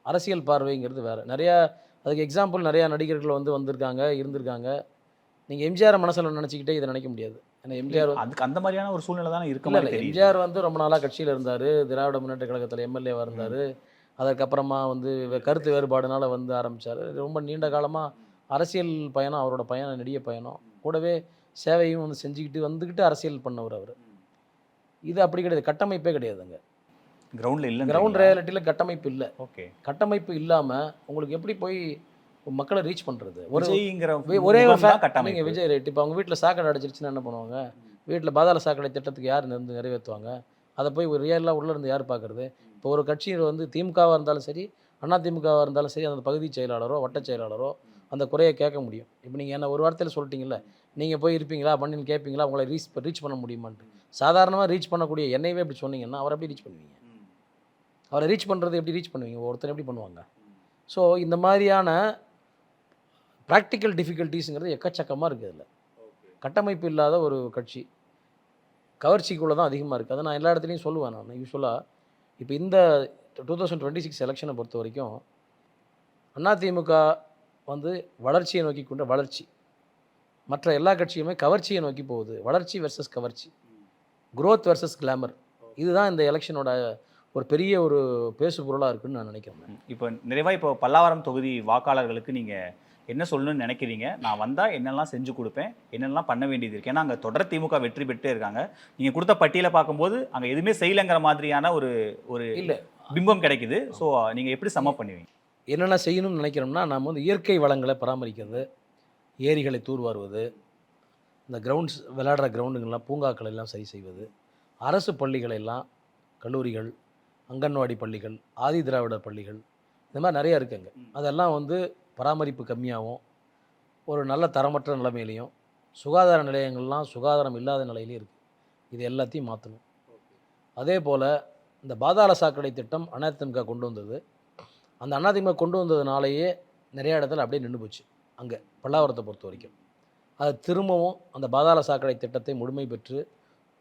அரசியல் பார்வைங்கிறது வேறு. நிறையா அதுக்கு எக்ஸாம்பிள் நிறையா நடிகர்கள் வந்து வந்திருக்காங்க, இருந்திருக்காங்க. நீங்கள் எம்ஜிஆர் மனசில் நினச்சிக்கிட்டே இதை நினைக்க முடியாது. ஏன்னா எம்ஜிஆர் அதுக்கு அந்த மாதிரியான ஒரு சூழ்நிலை தானே இருக்கு. எம்ஜிஆர் வந்து ரொம்ப நாளாக கட்சியில் இருந்தார், திராவிட முன்னேற்ற கழகத்தில் எம்எல்ஏவாக இருந்தார். அதற்கப்புறமா வந்து கருத்து வேறுபாடுனால வந்து ஆரம்பித்தார். ரொம்ப நீண்ட காலமாக அரசியல் பயணம், அவரோட பயணம் நெடிய பயணம், கூடவே சேவையும் வந்து செஞ்சுக்கிட்டு வந்துக்கிட்டு அரசியல் பண்ணவர் அவர். இது அப்படி கிடையாது, கட்டமைப்பே கிடையாதுங்க. கிரவுண்டில் இல்லை, கிரவுண்ட் ரியாலிட்டியில் கட்டமைப்பு இல்லை. ஓகே, கட்டமைப்பு இல்லாமல் உங்களுக்கு எப்படி போய் மக்களை ரீச் பண்ணுறது? ஒரே ஒரு நீங்கள் விஜய் ரேட் இப்போ அவங்க வீட்டில் சாக்கடை அடைச்சிருச்சுன்னா என்ன பண்ணுவாங்க? வீட்டில் பாதாள சாக்கடை திட்டத்துக்கு யார் இருந்து நிறைவேற்றுவாங்க? அதை போய் ஒரு ரியலாக உள்ளே இருந்து யார் பார்க்குறது? இப்போ ஒரு கட்சி வந்து திமுகவாக இருந்தாலும் சரி, அதிமுகவாக இருந்தாலும் சரி, அந்த பகுதி செயலாளரோ வட்ட செயலாளரோ அந்த குறையை கேட்க முடியும். இப்போ நீங்கள் என்ன ஒரு வார்த்தையில் சொல்லிட்டீங்கல்ல, நீங்கள் போய் இருப்பீங்களா பண்ணின்னு கேட்பீங்களா, உங்களை ரீச் பண்ண முடியுமான்ட்டு. சாதாரணமாக ரீச் பண்ணக்கூடிய என்னையவே இப்படி சொன்னீங்கன்னா அவரை எப்படி ரீச் பண்ணுவீங்க? அவரை ரீச் பண்ணுறது எப்படி ரீச் பண்ணுவீங்க? ஒருத்தர் எப்படி பண்ணுவாங்க? ஸோ இந்த மாதிரியான ப்ராக்டிக்கல் டிஃபிகல்ட்டிஸுங்கிறது எக்கச்சக்கமாக இருக்குது. இதில் கட்டமைப்பு இல்லாத ஒரு கட்சி கவர்ச்சிக்குள்ளே தான் அதிகமாக இருக்குது. அதை நான் எல்லா இடத்துலையும் சொல்லுவேன். நான் யூஸ்வலாக இப்போ இந்த 2026 எலெக்ஷனை பொறுத்த வரைக்கும் அதிமுக வந்து வளர்ச்சியை நோக்கி கொண்ட வளர்ச்சி, மற்ற எல்லா கட்சியுமே கவர்ச்சியை நோக்கி போகுது. வளர்ச்சி வெர்சஸ் கவர்ச்சி, குரோத் வெர்சஸ் கிளாமர். இதுதான் இந்த எலெக்ஷனோட ஒரு பெரிய ஒரு பேசு பொருளாக இருக்குன்னு நான் நினைக்கிறேன். இப்போ நிறைவாக இப்போ பல்லாவரம் தொகுதி வாக்காளர்களுக்கு நீங்கள் என்ன சொல்லணும்னு நினைக்கிறீங்க? நான் வந்தால் என்னெல்லாம் செஞ்சு கொடுப்பேன், என்னெல்லாம் பண்ண வேண்டியது இருக்கு? ஏன்னா அங்கே தொடர் திமுக வெற்றி பெற்றே இருக்காங்க. நீங்கள் கொடுத்த பட்டியலை பார்க்கும்போது அங்கே எதுவுமே செய்யலைங்கிற மாதிரியான ஒரு ஒரு இல்லை, பிம்பம் கிடைக்குது. ஸோ நீங்கள் எப்படி சம பண்ணுவீங்க? என்னென்ன செய்யணும்னு நினைக்கிறோம்னா, நம்ம வந்து இயற்கை வளங்களை பராமரிக்கிறது, ஏரிகளை தூர்வாருவது, இந்த கிரவுண்ட்ஸ் விளையாடுற கிரவுண்டுங்கள்லாம் பூங்காக்களை எல்லாம் சரி செய்வது, அரசு பள்ளிகளை எல்லாம், கல்லூரிகள், அங்கன்வாடி பள்ளிகள், ஆதி திராவிடர் பள்ளிகள், இந்த மாதிரி நிறையா இருக்குங்க. அதெல்லாம் வந்து பராமரிப்பு கம்மியாகவும், ஒரு நல்ல தரமற்ற நிலைமையிலையும், சுகாதார நிலையங்கள்லாம் சுகாதாரம் இல்லாத நிலையிலையும் இருக்குது. இது எல்லாத்தையும் மாற்றணும். அதே போல் இந்த பாதாள சாக்கடை திட்டம் அதிமுக கொண்டு வந்தது. அந்த அதிமுக கொண்டு வந்ததுனாலேயே நிறையா இடத்துல அப்படியே நின்று போச்சு. அங்கே பல்லாவரத்தை பொறுத்த வரைக்கும் அது திரும்பவும் அந்த பாதாள சாக்கடை திட்டத்தை முழுமை பெற்று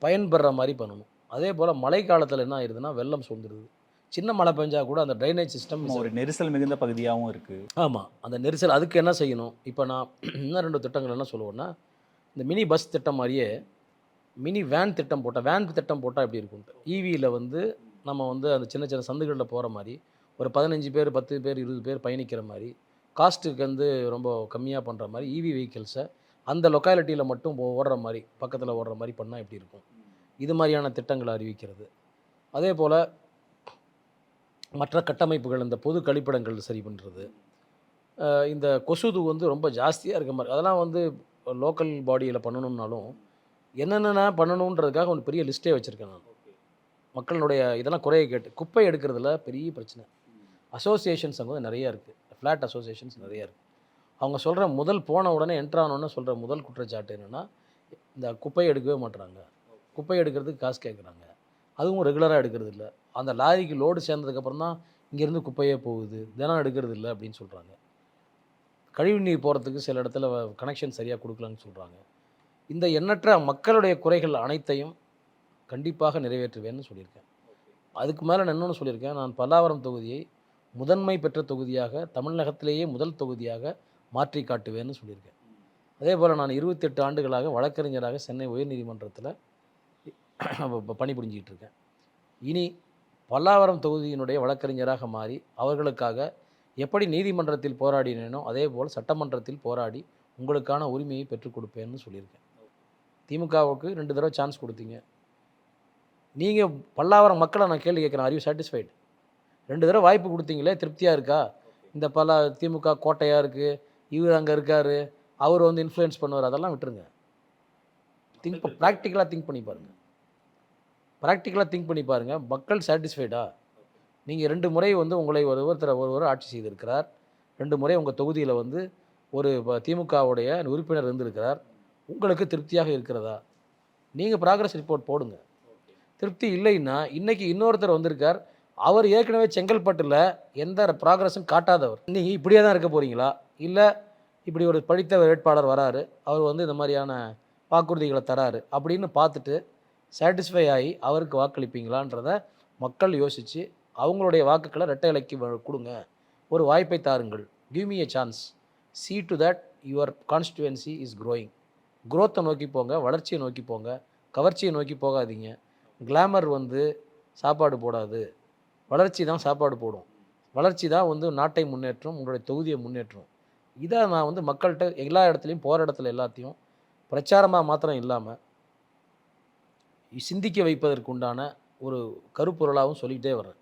பயன்பெற மாதிரி பண்ணணும். அதே போல் மழை காலத்தில் என்ன ஆயிடுதுன்னா வெள்ளம் சூழ்ந்துருது. சின்ன மழை பெஞ்சா கூட அந்த ட்ரைனேஜ் சிஸ்டம் ஒரு நெரிசல் மிகுந்த பகுதியாகவும் இருக்குது. ஆமாம், அந்த நெரிசல் அதுக்கு என்ன செய்யணும்? இப்போ நான் இன்னும் 2 திட்டங்கள் என்ன சொல்லுவேன்னா, இந்த மினி பஸ் திட்டம் மாதிரியே மினி வேன் திட்டம் போட்டால் எப்படி இருக்கும்ட்டு, ஈவியில் வந்து நம்ம வந்து அந்த சின்ன சின்ன சந்துகளில் போகிற மாதிரி ஒரு 15 பேர் 10 பேர் 20 பேர் பயணிக்கிற மாதிரி, காஸ்ட்டுக்கு வந்து ரொம்ப கம்மியாக பண்ணுற மாதிரி ஈவி வெஹிக்கிள்ஸை அந்த லொக்காலிட்டியில் மட்டும் ஓடுற மாதிரி, பக்கத்தில் ஓடுற மாதிரி பண்ணால் எப்படி இருக்கும்? இது மாதிரியான திட்டங்களை அறிவிக்கிறது. அதே போல் மற்ற கட்டமைப்புகள், இந்த பொது கழிப்பிடங்கள் சரி பண்ணுறது, இந்த கொசுது வந்து ரொம்ப ஜாஸ்தியாக இருக்க மாதிரி, அதெல்லாம் வந்து லோக்கல் பாடியில் பண்ணணும்னாலும் என்னென்ன பண்ணணுன்றதுக்காக ஒரு பெரிய லிஸ்ட்டே வச்சுருக்கேன் நான். மக்களுடைய இதெல்லாம் குறைய கேட்டு குப்பை எடுக்கிறதுல பெரிய பிரச்சனை. அசோசியேஷன்ஸ் அங்கே வந்து நிறையா இருக்குது. ஃப்ளாட் அசோசியேஷன்ஸ் நிறையா இருக்குது. அவங்க சொல்கிற முதல் போன உடனே என்ட்ரானோடனே சொல்கிற முதல் குற்றச்சாட்டு என்னென்னா, இந்த குப்பையை எடுக்கவே மாட்டுறாங்க, குப்பை எடுக்கிறதுக்கு காசு கேட்குறாங்க, அதுவும் ரெகுலராக எடுக்கிறது இல்லை, அந்த லாரிக்கு லோடு சேர்ந்ததுக்கப்புறம் தான் இங்கேருந்து குப்பையே போகுது, தினம் எடுக்கிறது இல்லை அப்படின்னு சொல்கிறாங்க. கழிவு நீர் போகிறதுக்கு சில இடத்துல கனெக்ஷன் சரியாக கொடுக்கலன்னு சொல்கிறாங்க. இந்த எண்ணற்ற மக்களுடைய குறைகள் அனைத்தையும் கண்டிப்பாக நிறைவேற்றுவேன்னு சொல்லியிருக்கேன். அதுக்கு மேலே நான் இன்னொன்று சொல்லியிருக்கேன், நான் பல்லாவரம் தொகுதியை முதன்மை பெற்ற தொகுதியாக, தமிழகத்திலேயே முதல் தொகுதியாக மாற்றி காட்டுவேன்னு சொல்லியிருக்கேன். அதே போல் நான் 28 ஆண்டுகளாக வழக்கறிஞராக சென்னை உயர்நீதிமன்றத்தில் பணிபுரிஞ்சிக்கிட்டு இருக்கேன். இனி பல்லாவரம் தொகுதியினுடைய வழக்கறிஞராக மாறி அவர்களுக்காக எப்படி நீதிமன்றத்தில் போராடினேனோ அதே போல் சட்டமன்றத்தில் போராடி உங்களுக்கான உரிமையை பெற்றுக் கொடுப்பேன்னு சொல்லியிருக்கேன். திமுகவுக்கு 2 தடவை சான்ஸ் கொடுத்தீங்க. நீங்கள் பல்லாவரம் மக்களை நான் கேள்வி கேட்குறேன், ஆர் யூ சாட்டிஸ்ஃபைடு? 2 தடவை வாய்ப்பு கொடுத்தீங்களே, திருப்தியாக இருக்கா? இந்த திமுக கோட்டையாக இருக்குது, இவர் அங்கே இருக்கார், அவர் வந்து இன்ஃப்ளூயன்ஸ் பண்ணுவார், அதெல்லாம் விட்டுருங்க. ப்ராக்டிக்கலாக திங்க் பண்ணி பாருங்கள். மக்கள் சாட்டிஸ்ஃபைடா? நீங்கள் 2 முறை வந்து உங்களை ஒருவர் ஆட்சி செய்திருக்கிறார். 2 முறை உங்கள் தொகுதியில் வந்து ஒரு திமுகவுடைய உறுப்பினர் இருந்திருக்கிறார். உங்களுக்கு திருப்தியாக இருக்கிறதா? நீங்கள் ப்ராக்ரஸ் ரிப்போர்ட் போடுங்க. திருப்தி இல்லைன்னா இன்றைக்கி இன்னொருத்தர் வந்திருக்கார், அவர் ஏற்கனவே செங்கல்பட்டில் எந்த ப்ராக்ரஸும் காட்டாதவர். நீங்கள் இப்படியே தான் இருக்க போகிறீங்களா? இல்லை இப்படி ஒரு படித்த வேட்பாளர் வராரு, அவர் வந்து இந்த மாதிரியான வாக்குறுதிகளை தராரு அப்படின்னு பார்த்துட்டு சாட்டிஸ்ஃபை ஆகி அவருக்கு வாக்களிப்பீங்களான்றதை மக்கள் யோசித்து அவங்களுடைய வாக்குகளை இரட்டை இலைக்கு கொடுங்க. ஒரு வாய்ப்பை தாருங்கள். Give me a chance. see to that your constituency is growing. growth-ஐ நோக்கி போங்க, வளர்ச்சியை நோக்கி போங்க, கவர்ச்சியை நோக்கி போகாதீங்க. கிளாமர் வந்து சாப்பாடு போடாது, வளர்ச்சி தான் சாப்பாடு போடும். வளர்ச்சி தான் வந்து நாட்டை முன்னேற்றும், உங்களுடைய தொகுதியை முன்னேற்றும். இதை நான் வந்து மக்கள்கிட்ட எல்லா இடத்துலையும் போகிற இடத்துல எல்லாத்தையும் பிரச்சாரமாக மாத்திரம் இல்லாமல் சிந்திக்க வைப்பதற்கு உண்டான ஒரு கருப்பொருளாகவும் சொல்லிக்கிட்டே வர்றேன்.